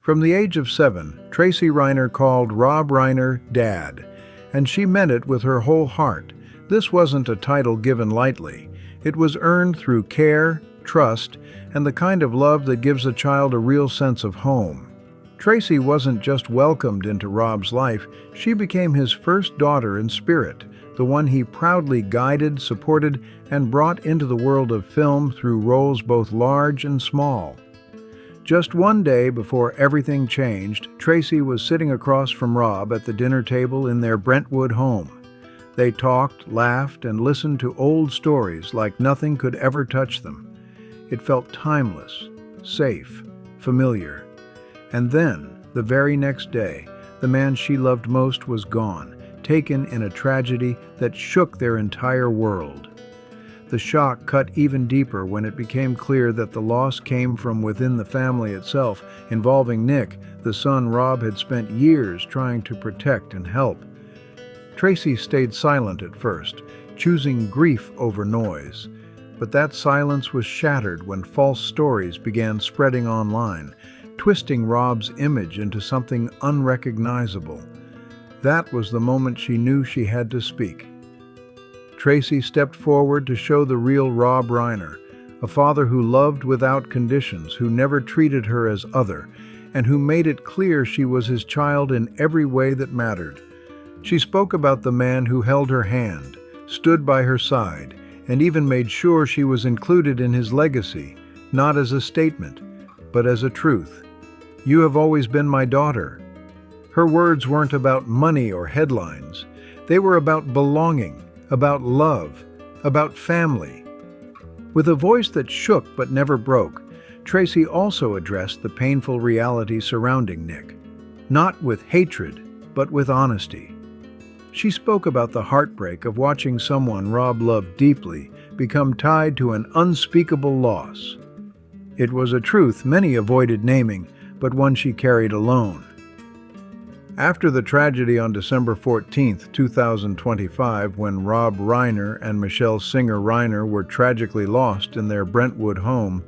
From the age of 7, Tracy Reiner called Rob Reiner Dad, and she meant it with her whole heart. This wasn't a title given lightly. It was earned through care, trust, and the kind of love that gives a child a real sense of home. Tracy wasn't just welcomed into Rob's life, she became his first daughter in spirit, the one he proudly guided, supported, and brought into the world of film through roles both large and small. Just one day before everything changed, Tracy was sitting across from Rob at the dinner table in their Brentwood home. They talked, laughed, and listened to old stories like nothing could ever touch them. It felt timeless, safe, familiar. And then, the very next day, the man she loved most was gone, taken in a tragedy that shook their entire world. The shock cut even deeper when it became clear that the loss came from within the family itself, involving Nick, the son Rob had spent years trying to protect and help. Tracy stayed silent at first, choosing grief over noise. But that silence was shattered when false stories began spreading online, twisting Rob's image into something unrecognizable. That was the moment she knew she had to speak. Tracy stepped forward to show the real Rob Reiner, a father who loved without conditions, who never treated her as other, and who made it clear she was his child in every way that mattered. She spoke about the man who held her hand, stood by her side, and even made sure she was included in his legacy, not as a statement, but as a truth. "You have always been my daughter." Her words weren't about money or headlines. They were about belonging, about love, about family. With a voice that shook but never broke, Tracy also addressed the painful reality surrounding Nick, not with hatred, but with honesty. She spoke about the heartbreak of watching someone Rob loved deeply become tied to an unspeakable loss. It was a truth many avoided naming, but one she carried alone. After the tragedy on December 14, 2025, when Rob Reiner and Michelle Singer Reiner were tragically lost in their Brentwood home,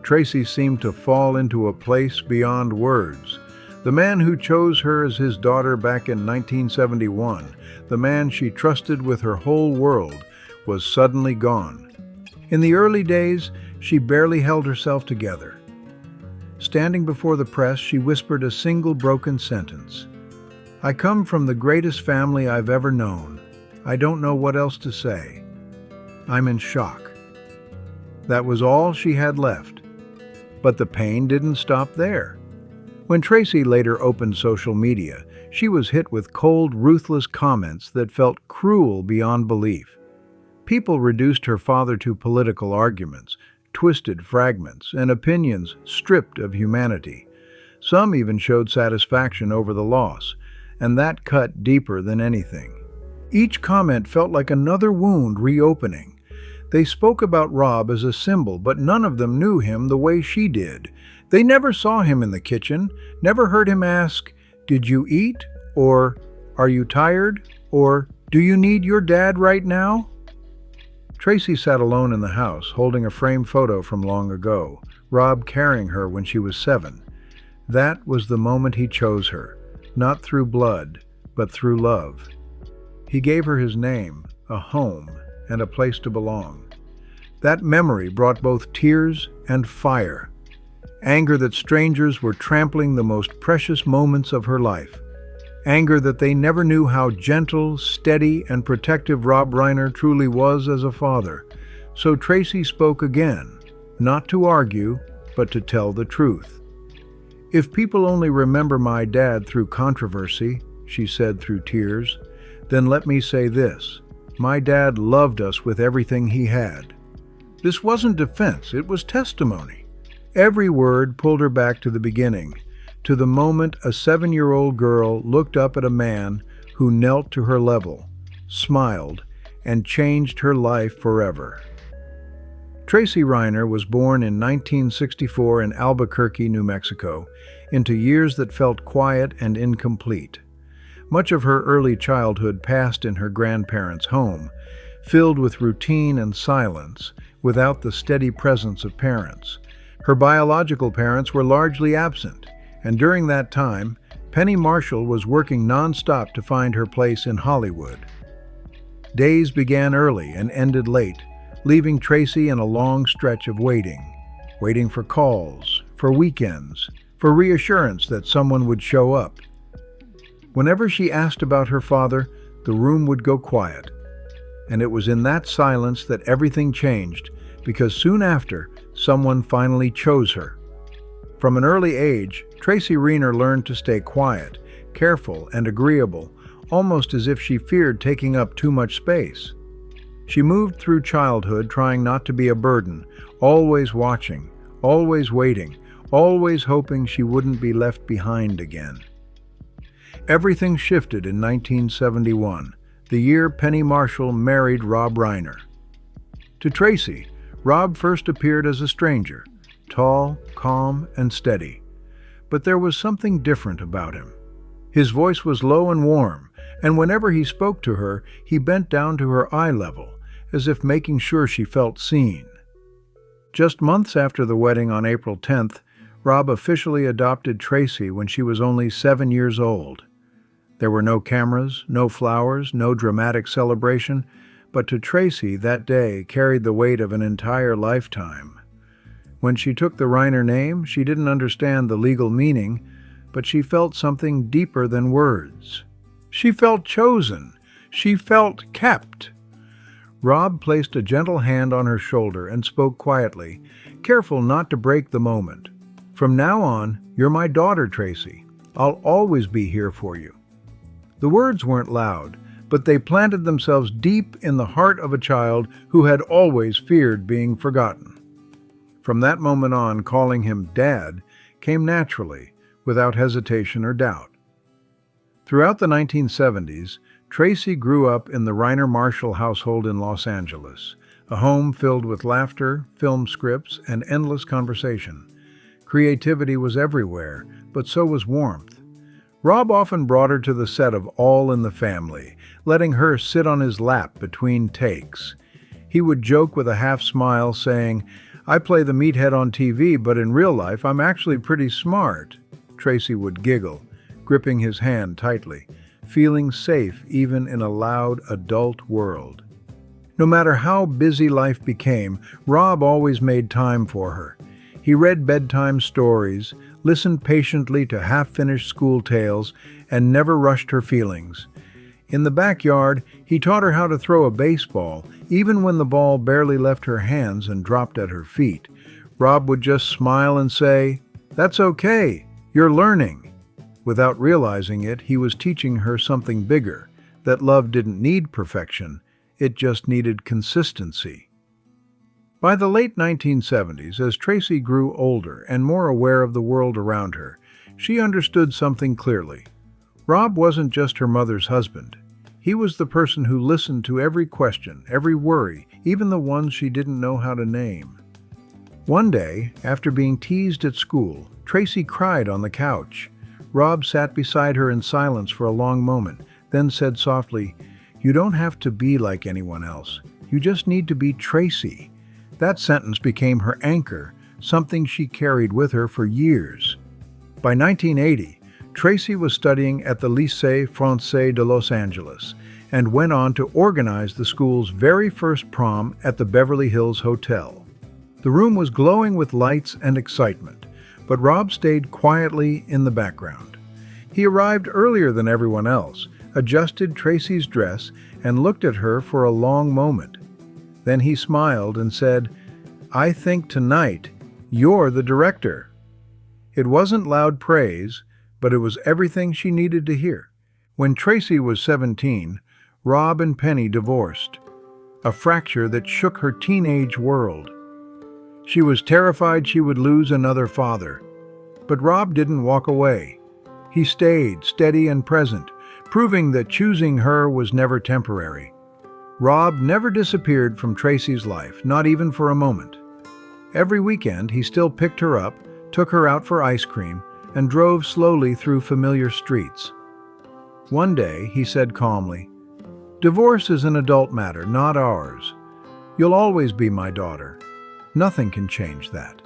Tracy seemed to fall into a place beyond words. The man who chose her as his daughter back in 1971, the man she trusted with her whole world, was suddenly gone. In the early days, she barely held herself together. Standing before the press, she whispered a single broken sentence. "I come from the greatest family I've ever known. I don't know what else to say. I'm in shock." That was all she had left. But the pain didn't stop there. When Tracy later opened social media, she was hit with cold, ruthless comments that felt cruel beyond belief. People reduced her father to political arguments, twisted fragments, and opinions stripped of humanity. Some even showed satisfaction over the loss, and that cut deeper than anything. Each comment felt like another wound reopening. They spoke about Rob as a symbol, but none of them knew him the way she did. They never saw him in the kitchen, never heard him ask, "Did you eat?" or "Are you tired?" or "Do you need your dad right now?" Tracy sat alone in the house, holding a framed photo from long ago, Rob carrying her when she was 7. That was the moment he chose her, not through blood, but through love. He gave her his name, a home, and a place to belong. That memory brought both tears and fire. Anger that strangers were trampling the most precious moments of her life. Anger that they never knew how gentle, steady, and protective Rob Reiner truly was as a father. So Tracy spoke again, not to argue, but to tell the truth. "If people only remember my dad through controversy," she said through tears, "then let me say this. My dad loved us with everything he had." This wasn't defense, it was testimony. Every word pulled her back to the beginning, to the moment a 7-year-old girl looked up at a man who knelt to her level, smiled, and changed her life forever. Tracy Reiner was born in 1964 in Albuquerque, New Mexico, into years that felt quiet and incomplete. Much of her early childhood passed in her grandparents' home, filled with routine and silence, without the steady presence of parents. Her biological parents were largely absent, And during that time, Penny Marshall was working nonstop to find her place in Hollywood. Days began early and ended late, leaving Tracy in a long stretch of waiting for calls, for weekends, for reassurance that someone would show up. Whenever she asked about her father, the room would go quiet. And it was in that silence that everything changed, because soon after, someone finally chose her. From an early age, Tracy Reiner learned to stay quiet, careful, and agreeable, almost as if she feared taking up too much space. She moved through childhood trying not to be a burden, always watching, always waiting, always hoping she wouldn't be left behind again. Everything shifted in 1971, the year Penny Marshall married Rob Reiner. To Tracy, Rob first appeared as a stranger, tall, calm, and steady. But there was something different about him. His voice was low and warm, and whenever he spoke to her, he bent down to her eye level, as if making sure she felt seen. Just months after the wedding on April 10th, Rob officially adopted Tracy when she was only 7 years old. There were no cameras, no flowers, no dramatic celebration, but to Tracy that day carried the weight of an entire lifetime. When she took the Reiner name, she didn't understand the legal meaning, but she felt something deeper than words. She felt chosen. She felt kept. Rob placed a gentle hand on her shoulder and spoke quietly, careful not to break the moment. "From now on, you're my daughter, Tracy. I'll always be here for you." The words weren't loud, but they planted themselves deep in the heart of a child who had always feared being forgotten. From that moment on, calling him Dad came naturally, without hesitation or doubt. Throughout the 1970s, Tracy grew up in the Reiner Marshall household in Los Angeles, a home filled with laughter, film scripts, and endless conversation. Creativity was everywhere, but so was warmth. Rob often brought her to the set of All in the Family, letting her sit on his lap between takes. He would joke with a half smile, saying, "I play the meathead on TV, but in real life I'm actually pretty smart." Tracy would giggle, gripping his hand tightly, feeling safe even in a loud adult world. No matter how busy life became, Rob always made time for her. He read bedtime stories, listened patiently to half-finished school tales, and never rushed her feelings. In the backyard, he taught her how to throw a baseball, even when the ball barely left her hands and dropped at her feet. Rob would just smile and say, "That's okay, you're learning." Without realizing it, he was teaching her something bigger, that love didn't need perfection, it just needed consistency. By the late 1970s, as Tracy grew older and more aware of the world around her, she understood something clearly. Rob wasn't just her mother's husband. He was the person who listened to every question, every worry, even the ones she didn't know how to name. One day, after being teased at school, Tracy cried on the couch. Rob sat beside her in silence for a long moment, then said softly, "You don't have to be like anyone else. You just need to be Tracy." That sentence became her anchor, something she carried with her for years. By 1980, Tracy was studying at the Lycée Français de Los Angeles and went on to organize the school's very first prom at the Beverly Hills Hotel. The room was glowing with lights and excitement, but Rob stayed quietly in the background. He arrived earlier than everyone else, adjusted Tracy's dress, and looked at her for a long moment. Then he smiled and said, "I think tonight you're the director." It wasn't loud praise, but it was everything she needed to hear. When Tracy was 17, Rob and Penny divorced, a fracture that shook her teenage world. She was terrified she would lose another father. But Rob didn't walk away. He stayed steady and present, proving that choosing her was never temporary. Rob never disappeared from Tracy's life, not even for a moment. Every weekend, he still picked her up, took her out for ice cream, and drove slowly through familiar streets. One day, he said calmly, "Divorce is an adult matter, not ours. You'll always be my daughter. Nothing can change that."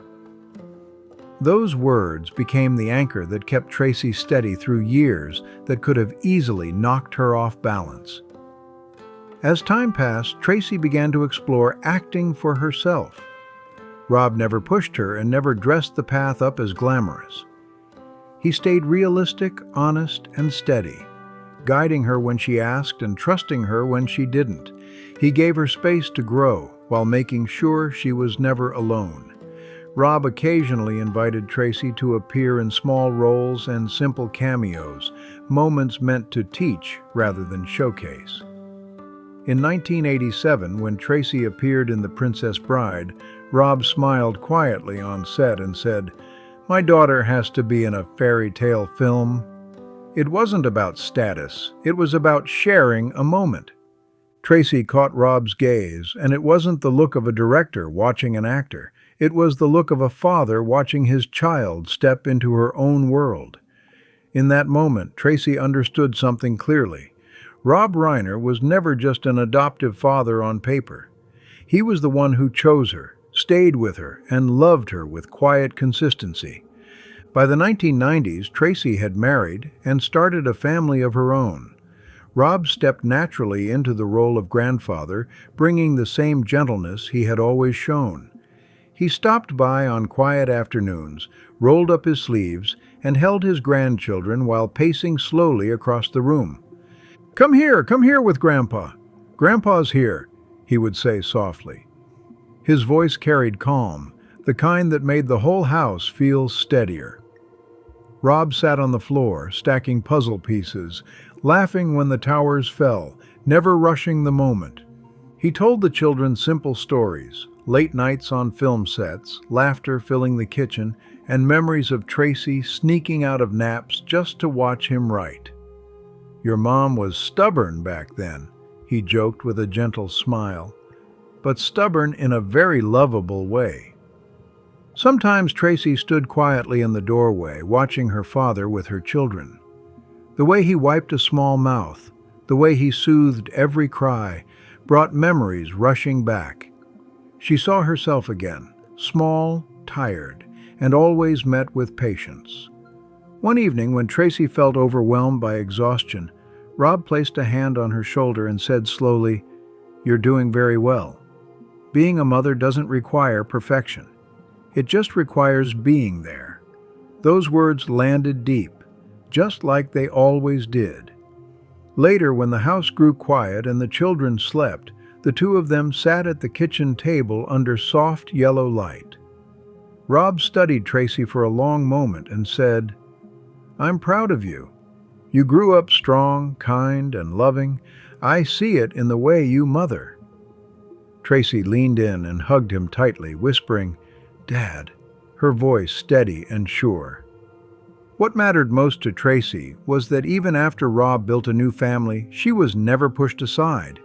Those words became the anchor that kept Tracy steady through years that could have easily knocked her off balance. As time passed, Tracy began to explore acting for herself. Rob never pushed her and never dressed the path up as glamorous. He stayed realistic, honest, and steady, guiding her when she asked and trusting her when she didn't. He gave her space to grow while making sure she was never alone. Rob occasionally invited Tracy to appear in small roles and simple cameos, moments meant to teach rather than showcase. In 1987, when Tracy appeared in The Princess Bride, Rob smiled quietly on set and said, "My daughter has to be in a fairy tale film." It wasn't about status, it was about sharing a moment. Tracy caught Rob's gaze, and it wasn't the look of a director watching an actor. It was the look of a father watching his child step into her own world. In that moment, Tracy understood something clearly. Rob Reiner was never just an adoptive father on paper. He was the one who chose her, stayed with her, and loved her with quiet consistency. By the 1990s, Tracy had married and started a family of her own. Rob stepped naturally into the role of grandfather, bringing the same gentleness he had always shown. He stopped by on quiet afternoons, rolled up his sleeves, and held his grandchildren while pacing slowly across the room. Come here with Grandpa. Grandpa's here," he would say softly. His voice carried calm, the kind that made the whole house feel steadier. Rob sat on the floor, stacking puzzle pieces, laughing when the towers fell, never rushing the moment. He told the children simple stories, late nights on film sets, laughter filling the kitchen, and memories of Tracy sneaking out of naps just to watch him write. "Your mom was stubborn back then," he joked with a gentle smile, but stubborn in a very lovable way. Sometimes Tracy stood quietly in the doorway, watching her father with her children. The way he wiped a small mouth, the way he soothed every cry, brought memories rushing back. She saw herself again, small, tired, and always met with patience. One evening, when Tracy felt overwhelmed by exhaustion, Rob placed a hand on her shoulder and said slowly, "You're doing very well. Being a mother doesn't require perfection. It just requires being there." Those words landed deep, just like they always did. Later, when the house grew quiet and the children slept, the two of them sat at the kitchen table under soft yellow light. Rob studied Tracy for a long moment and said, "I'm proud of you. You grew up strong, kind, and loving. I see it in the way you mother." Tracy leaned in and hugged him tightly, whispering, "Dad," her voice steady and sure. What mattered most to Tracy was that even after Rob built a new family, she was never pushed aside.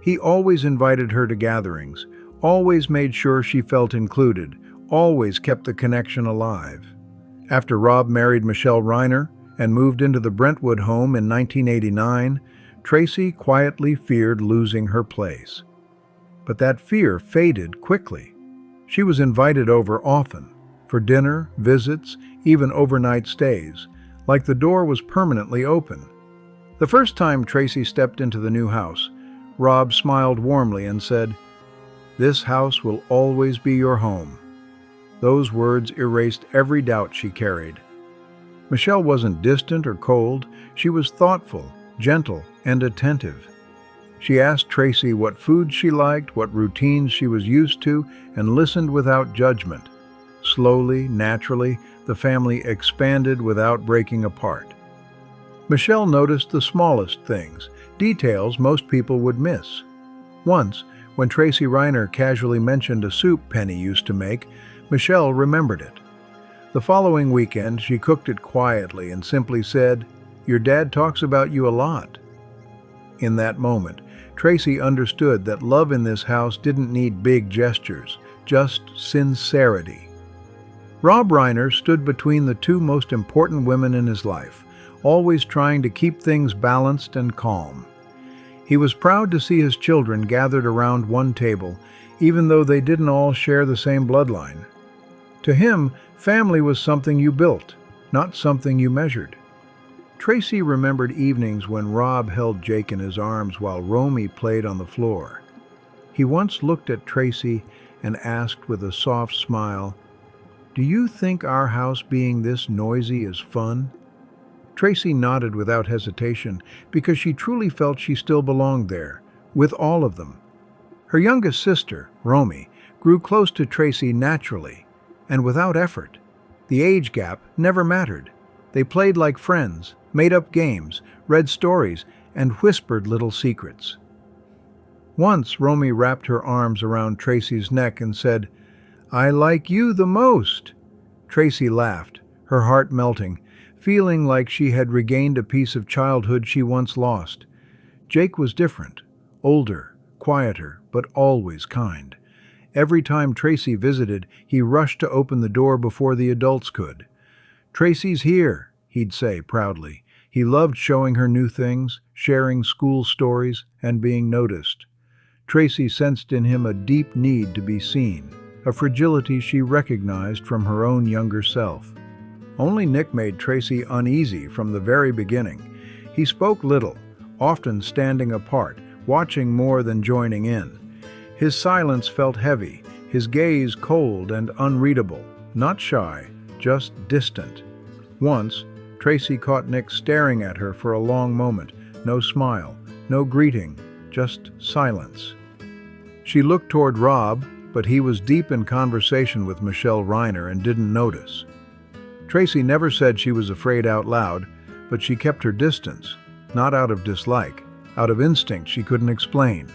He always invited her to gatherings, always made sure she felt included, always kept the connection alive. After Rob married Michelle Reiner and moved into the Brentwood home in 1989, Tracy quietly feared losing her place. But that fear faded quickly. She was invited over often, for dinner, visits, even overnight stays, like the door was permanently open. The first time Tracy stepped into the new house, Rob smiled warmly and said, "This house will always be your home." Those words erased every doubt she carried. Michelle wasn't distant or cold. She was thoughtful, gentle, and attentive. She asked Tracy what foods she liked, what routines she was used to, and listened without judgment. Slowly, naturally, the family expanded without breaking apart. Michelle noticed the smallest things, details most people would miss. Once, when Tracy Reiner casually mentioned a soup Penny used to make, Michelle remembered it. The following weekend, she cooked it quietly and simply said, "Your dad talks about you a lot." In that moment, Tracy understood that love in this house didn't need big gestures, just sincerity. Rob Reiner stood between the two most important women in his life, always trying to keep things balanced and calm. He was proud to see his children gathered around one table, even though they didn't all share the same bloodline. To him, family was something you built, not something you measured. Tracy remembered evenings when Rob held Jake in his arms while Romy played on the floor. He once looked at Tracy and asked with a soft smile, "Do you think our house being this noisy is fun?" Tracy nodded without hesitation because she truly felt she still belonged there, with all of them. Her youngest sister, Romy, grew close to Tracy naturally and without effort. The age gap never mattered. They played like friends, made up games, read stories, and whispered little secrets. Once, Romy wrapped her arms around Tracy's neck and said, "I like you the most." Tracy laughed, her heart melting, feeling like she had regained a piece of childhood she once lost. Jake was different, older, quieter, but always kind. Every time Tracy visited, he rushed to open the door before the adults could. "Tracy's here," he'd say proudly. He loved showing her new things, sharing school stories, and being noticed. Tracy sensed in him a deep need to be seen, a fragility she recognized from her own younger self. Only Nick made Tracy uneasy from the very beginning. He spoke little, often standing apart, watching more than joining in. His silence felt heavy, his gaze cold and unreadable, not shy, just distant. Once, Tracy caught Nick staring at her for a long moment, no smile, no greeting, just silence. She looked toward Rob, but he was deep in conversation with Michelle Reiner and didn't notice. Tracy never said she was afraid out loud, but she kept her distance, not out of dislike, out of instinct she couldn't explain.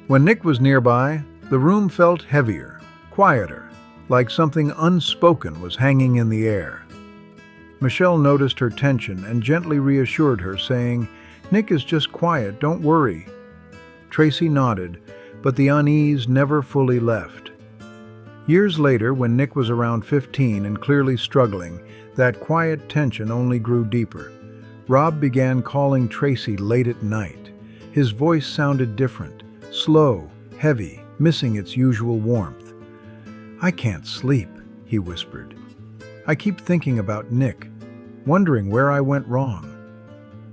When Nick was nearby, the room felt heavier, quieter, like something unspoken was hanging in the air. Michelle noticed her tension and gently reassured her, saying, "Nick is just quiet, don't worry." Tracy nodded, but the unease never fully left. Years later, when Nick was around 15 and clearly struggling, that quiet tension only grew deeper. Rob began calling Tracy late at night. His voice sounded different, slow, heavy, missing its usual warmth. "I can't sleep," he whispered. "I keep thinking about Nick, wondering where I went wrong."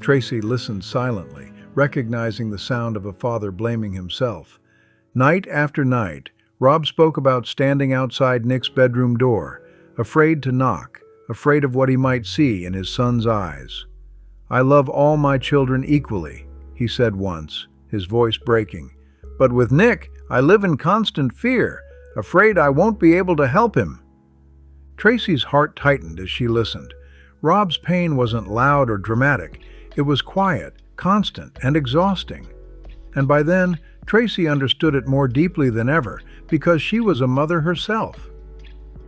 Tracy listened silently, recognizing the sound of a father blaming himself. Night after night, Rob spoke about standing outside Nick's bedroom door, afraid to knock, afraid of what he might see in his son's eyes. "I love all my children equally," he said once, his voice breaking. "But with Nick, I live in constant fear, afraid I won't be able to help him." Tracy's heart tightened as she listened. Rob's pain wasn't loud or dramatic. It was quiet, constant, and exhausting. And by then, Tracy understood it more deeply than ever, because she was a mother herself.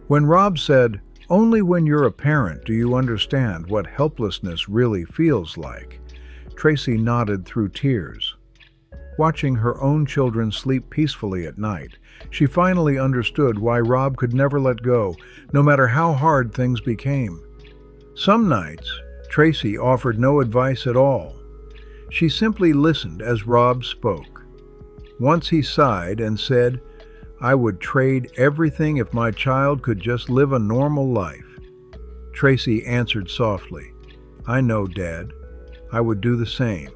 When Rob said, "Only when you're a parent do you understand what helplessness really feels like," Tracy nodded through tears. Watching her own children sleep peacefully at night, she finally understood why Rob could never let go, no matter how hard things became. Some nights, Tracy offered no advice at all. She simply listened as Rob spoke. Once he sighed and said, "I would trade everything if my child could just live a normal life." Tracy answered softly, "I know, Dad. I would do the same."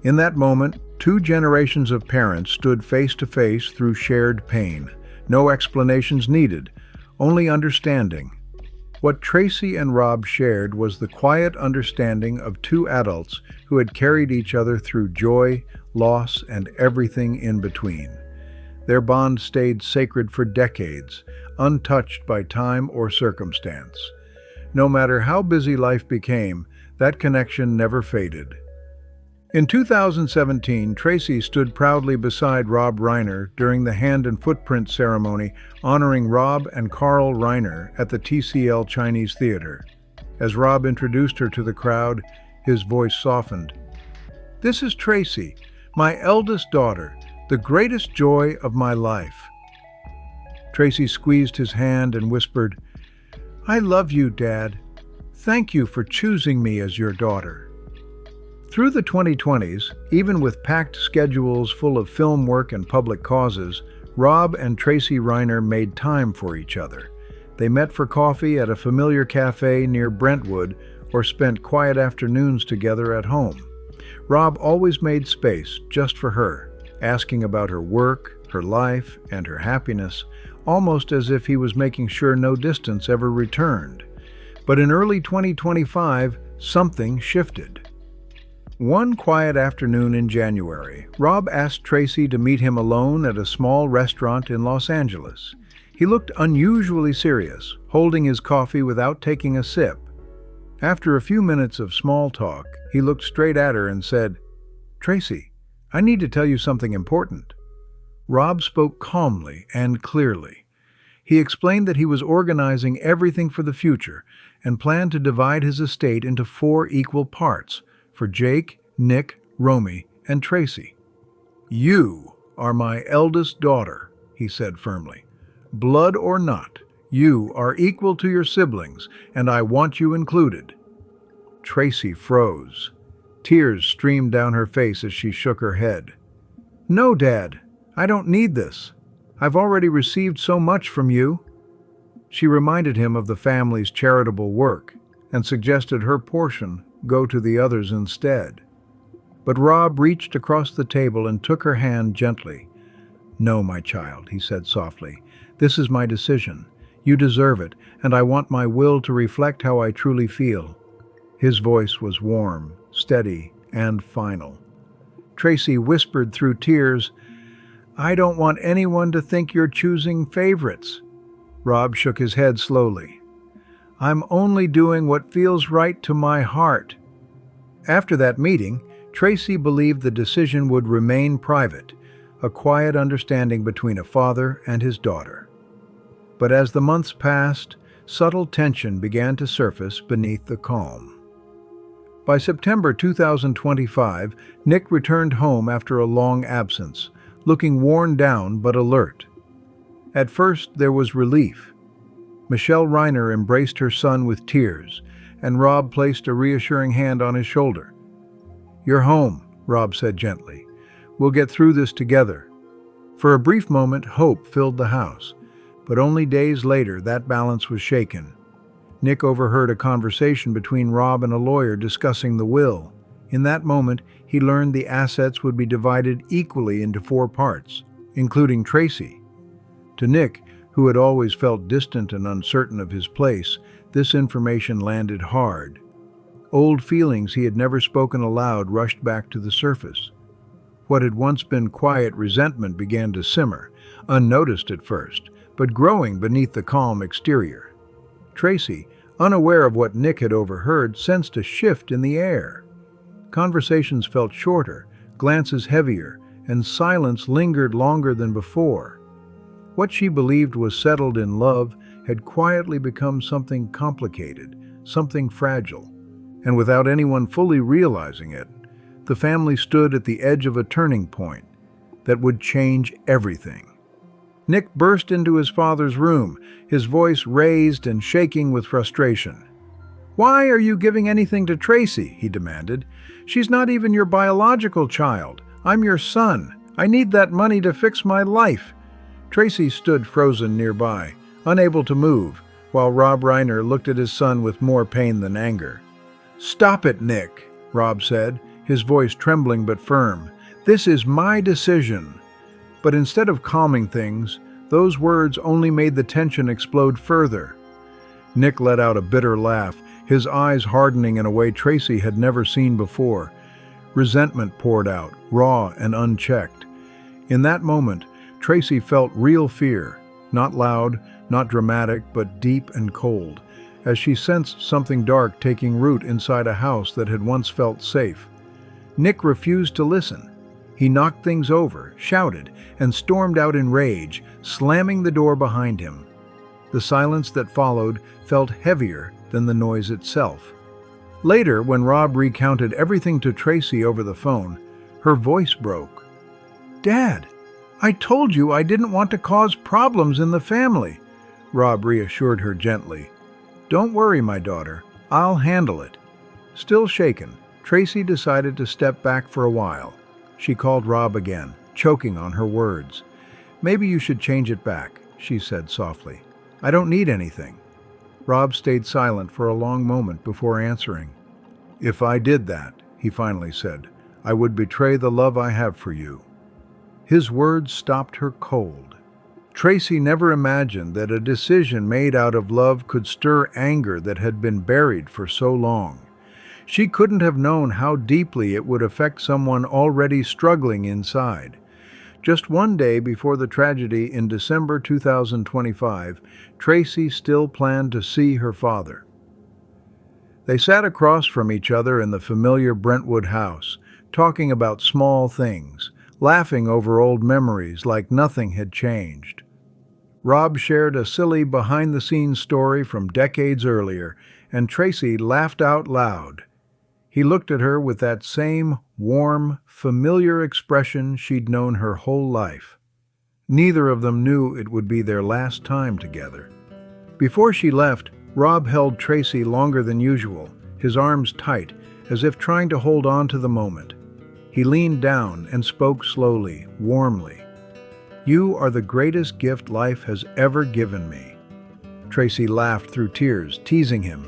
In that moment, two generations of parents stood face to face through shared pain. No explanations needed, only understanding. What Tracy and Rob shared was the quiet understanding of two adults who had carried each other through joy, loss, and everything in between. Their bond stayed sacred for decades, untouched by time or circumstance. No matter how busy life became, that connection never faded. In 2017, Tracy stood proudly beside Rob Reiner during the hand and footprint ceremony honoring Rob and Carl Reiner at the TCL Chinese Theater. As Rob introduced her to the crowd, his voice softened. "This is Tracy, my eldest daughter, the greatest joy of my life." Tracy squeezed his hand and whispered, "I love you, Dad. Thank you for choosing me as your daughter." Through the 2020s, even with packed schedules full of film work and public causes, Rob and Tracy Reiner made time for each other. They met for coffee at a familiar cafe near Brentwood or spent quiet afternoons together at home. Rob always made space just for her, asking about her work, her life, and her happiness, almost as if he was making sure no distance ever returned. But in early 2025, something shifted. One quiet afternoon in January, Rob asked Tracy to meet him alone at a small restaurant in Los Angeles. He looked unusually serious, holding his coffee without taking a sip. After a few minutes of small talk, he looked straight at her and said, "Tracy, I need to tell you something important." Rob spoke calmly and clearly. He explained that he was organizing everything for the future and planned to divide his estate into 4 equal parts for Jake, Nick, Romy, and Tracy. "You are my eldest daughter," he said firmly. "Blood or not, you are equal to your siblings, and I want you included." Tracy froze. Tears streamed down her face as she shook her head. "No, Dad, I don't need this. I've already received so much from you." She reminded him of the family's charitable work and suggested her portion go to the others instead. But Rob reached across the table and took her hand gently. "No, my child," he said softly. "This is my decision. You deserve it, and I want my will to reflect how I truly feel." His voice was warm, steady, and final. Tracy whispered through tears, "I don't want anyone to think you're choosing favorites." Rob shook his head slowly. "I'm only doing what feels right to my heart." After that meeting, Tracy believed the decision would remain private, a quiet understanding between a father and his daughter. But as the months passed, subtle tension began to surface beneath the calm. By September 2025, Nick returned home after a long absence, looking worn down but alert. At first, there was relief. Michelle Reiner embraced her son with tears, and Rob placed a reassuring hand on his shoulder. "You're home," Rob said gently. "We'll get through this together." For a brief moment, hope filled the house, but only days later that balance was shaken. Nick overheard a conversation between Rob and a lawyer discussing the will. In that moment, he learned the assets would be divided equally into 4 parts, including Tracy. To Nick, who had always felt distant and uncertain of his place, this information landed hard. Old feelings he had never spoken aloud rushed back to the surface. What had once been quiet resentment began to simmer, unnoticed at first, but growing beneath the calm exterior. Tracy, unaware of what Nick had overheard, sensed a shift in the air. Conversations felt shorter, glances heavier, and silence lingered longer than before. What she believed was settled in love had quietly become something complicated, something fragile. And without anyone fully realizing it, the family stood at the edge of a turning point that would change everything. Nick burst into his father's room, his voice raised and shaking with frustration. "Why are you giving anything to Tracy?" he demanded. "She's not even your biological child. I'm your son. I need that money to fix my life." Tracy stood frozen nearby, unable to move, while Rob Reiner looked at his son with more pain than anger. "Stop it, Nick," Rob said, his voice trembling but firm. "This is my decision." But instead of calming things, those words only made the tension explode further. Nick let out a bitter laugh, his eyes hardening in a way Tracy had never seen before. Resentment poured out, raw and unchecked. In that moment, Tracy felt real fear, not loud, not dramatic, but deep and cold, as she sensed something dark taking root inside a house that had once felt safe. Nick refused to listen. He knocked things over, shouted, and stormed out in rage, slamming the door behind him. The silence that followed felt heavier than the noise itself. Later, when Rob recounted everything to Tracy over the phone, her voice broke. "Dad, I told you I didn't want to cause problems in the family," Rob reassured her gently. "Don't worry, my daughter. I'll handle it." Still shaken, Tracy decided to step back for a while. She called Rob again, choking on her words. "Maybe you should change it back," she said softly. I don't need anything. Rob stayed silent for a long moment before answering. If I did that, he finally said, I would betray the love I have for you. His words stopped her cold. Tracy never imagined that a decision made out of love could stir anger that had been buried for so long. She couldn't have known how deeply it would affect someone already struggling inside. Just one day before the tragedy in December 2025, Tracy still planned to see her father. They sat across from each other in the familiar Brentwood house, talking about small things, laughing over old memories like nothing had changed. Rob shared a silly behind-the-scenes story from decades earlier, and Tracy laughed out loud. He looked at her with that same warm, familiar expression she'd known her whole life. Neither of them knew it would be their last time together. Before she left, Rob held Tracy longer than usual, his arms tight, as if trying to hold on to the moment. He leaned down and spoke slowly, warmly. You are the greatest gift life has ever given me. Tracy laughed through tears, teasing him.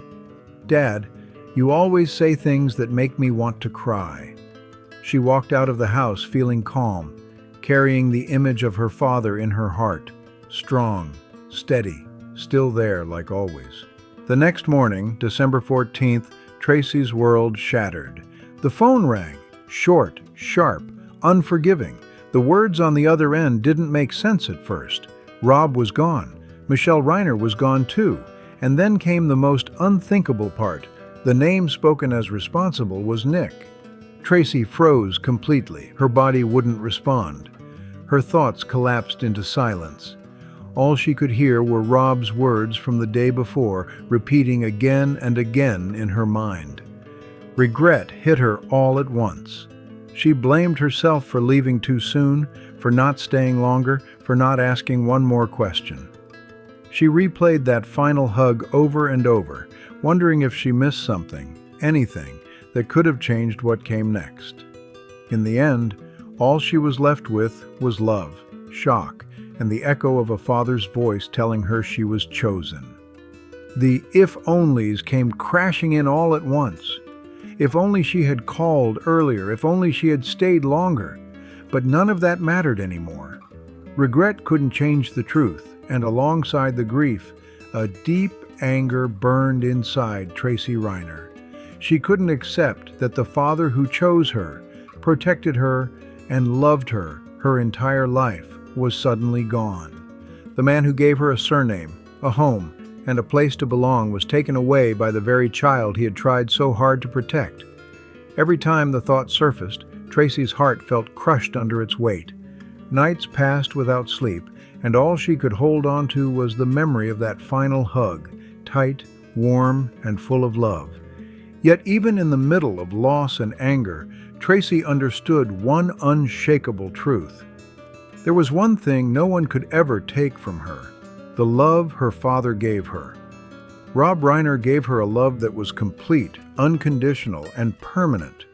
Dad, you always say things that make me want to cry. She walked out of the house feeling calm, carrying the image of her father in her heart, strong, steady, still there like always. The next morning, December 14th, Tracy's world shattered. The phone rang, short, sharp, unforgiving. The words on the other end didn't make sense at first. Rob was gone. Michelle Reiner was gone too. And then came the most unthinkable part. The name spoken as responsible was Nick. Tracy froze completely. Her body wouldn't respond. Her thoughts collapsed into silence. All she could hear were Rob's words from the day before, repeating again and again in her mind. Regret hit her all at once. She blamed herself for leaving too soon, for not staying longer, for not asking one more question. She replayed that final hug over and over, wondering if she missed something, anything, that could have changed what came next. In the end, all she was left with was love, shock, and the echo of a father's voice telling her she was chosen. The if-onlys came crashing in all at once. If only she had called earlier, if only she had stayed longer. But none of that mattered anymore. Regret couldn't change the truth, and alongside the grief, a deep anger burned inside Tracy Reiner. She couldn't accept that the father who chose her, protected her, and loved her entire life was suddenly gone. The man who gave her a surname, a home, and a place to belong was taken away by the very child he had tried so hard to protect. Every time the thought surfaced, Tracy's heart felt crushed under its weight. Nights passed without sleep, and all she could hold on to was the memory of that final hug, tight, warm, and full of love. Yet even in the middle of loss and anger, Tracy understood one unshakable truth. There was one thing no one could ever take from her: the love her father gave her. Rob Reiner gave her a love that was complete, unconditional, and permanent.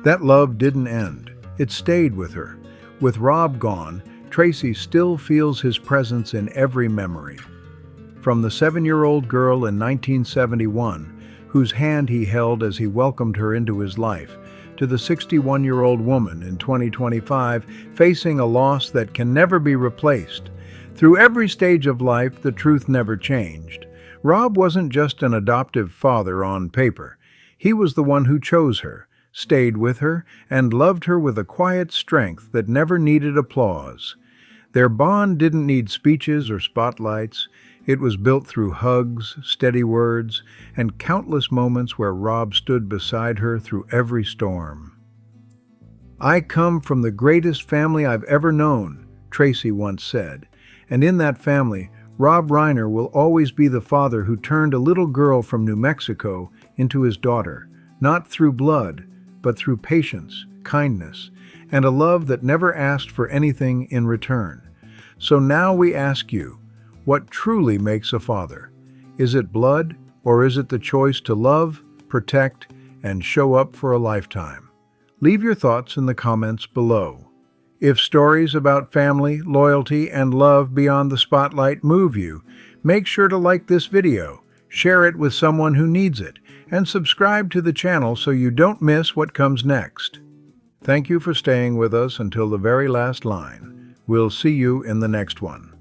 That love didn't end. It stayed with her. With Rob gone, Tracy still feels his presence in every memory. From the 7-year-old girl in 1971, whose hand he held as he welcomed her into his life, to the 61-year-old woman in 2025 facing a loss that can never be replaced. Through every stage of life, the truth never changed. Rob wasn't just an adoptive father on paper. He was the one who chose her, stayed with her, and loved her with a quiet strength that never needed applause. Their bond didn't need speeches or spotlights. It was built through hugs, steady words, and countless moments where Rob stood beside her through every storm. "I come from the greatest family I've ever known," Tracy once said. And in that family, Rob Reiner will always be the father who turned a little girl from New Mexico into his daughter, not through blood, but through patience, kindness, and a love that never asked for anything in return. So now we ask you, what truly makes a father? Is it blood, or is it the choice to love, protect, and show up for a lifetime? Leave your thoughts in the comments below. If stories about family, loyalty, and love beyond the spotlight move you, Make sure to like this video, share it with someone who needs it, and subscribe to the channel so you don't miss what comes next. Thank you for staying with us until the very last line. We'll see you in the next one.